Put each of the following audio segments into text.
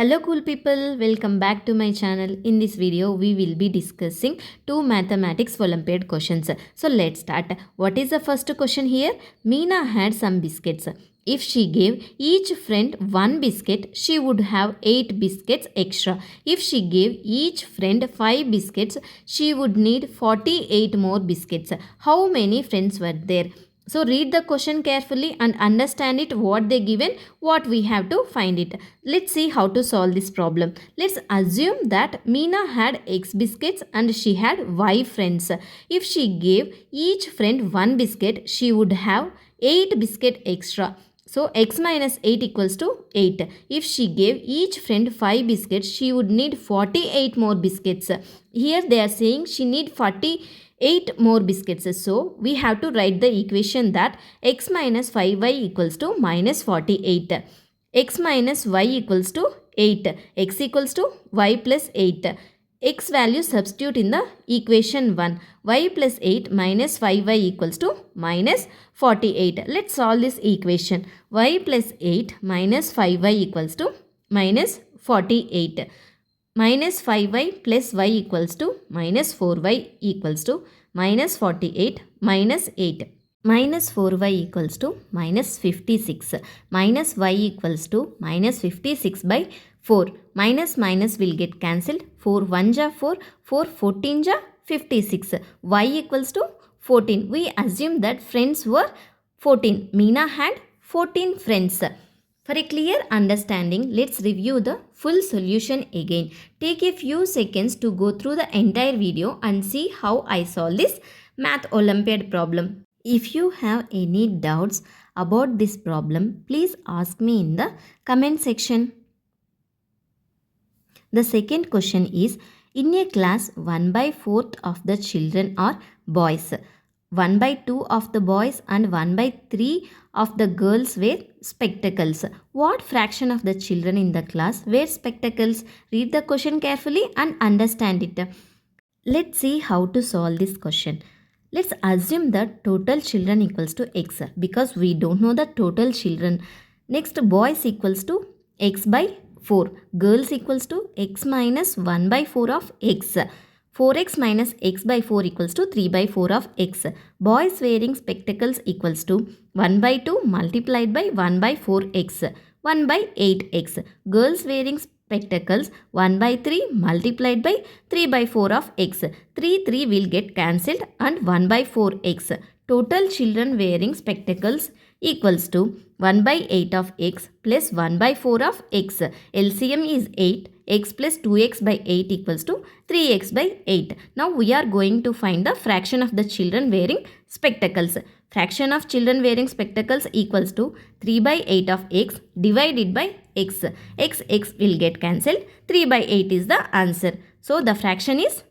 Hello cool people, welcome back to my channel. In this video we will be discussing two mathematics Olympiad questions. So let's start. What is the first question here? Meena had some biscuits. If she gave each friend one biscuit, she would have 8 biscuits extra. If she gave each friend 5 biscuits, she would need 48 more biscuits. How many friends were there? So read the question carefully and understand it, what they given, what we have to find it. Let's see how to solve this problem. Let's assume that Meena had X biscuits and she had Y friends. If she gave each friend one biscuit, she would have 8 biscuit extra. So x minus 8 equals to 8. If she gave each friend 5 biscuits, she would need 48 more biscuits. Here they are saying she need 48 more biscuits. So we have to write the equation that x minus 5y equals to minus 48. X minus y equals to 8. X equals to y plus 8. X value substitute in the equation 1. Y plus 8 minus 5y equals to minus 48. Let's solve this equation. Y plus 8 minus 5y equals to minus 48. Minus 5y plus y equals to minus 4y equals to minus 48 minus 8. Minus 4y equals to minus 56. Minus y equals to minus 56 by 4. Minus minus will get cancelled. 4 1 ja 4. 4 14 ja 56. Y equals to 14. We assume that friends were 14. Meena had 14 friends. For a clear understanding, let's review the full solution again. Take a few seconds to go through the entire video and see how I solve this Math Olympiad problem. If you have any doubts about this problem, please ask me in the comment section. The second question is, in a class 1 by 4th of the children are boys. 1 by 2 of the boys and 1 by 3 of the girls wear spectacles. What fraction of the children in the class wear spectacles? Read the question carefully and understand it. Let's see how to solve this question. Let's assume that total children equals to x because we don't know the total children. Next, boys equals to x by 4. Girls equals to x minus 1 by 4 of x. 4x minus x by 4 equals to 3 by 4 of x. Boys wearing spectacles equals to 1 by 2 multiplied by 1 by 4x. 1 by 8x. Girls wearing spectacles 1 by 3 multiplied by 3 by 4 of x. 3 will get cancelled and 1 by 4x. Total children wearing spectacles equals to 1 by 8 of x plus 1 by 4 of x. LCM is 8. X plus 2x by 8 equals to 3x by 8. Now we are going to find the fraction of the children wearing spectacles. Fraction of children wearing spectacles equals to 3 by 8 of x divided by x. X will get cancelled. 3 by 8 is the answer. So the fraction is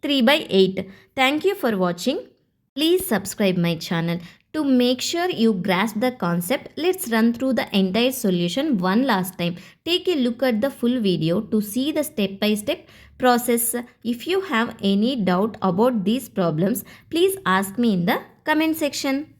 3 by 8. Thank you for watching. Please subscribe my channel. To make sure you grasp the concept, let's run through the entire solution one last time. Take a look at the full video to see the step-by-step process. If you have any doubt about these problems, please ask me in the comment section.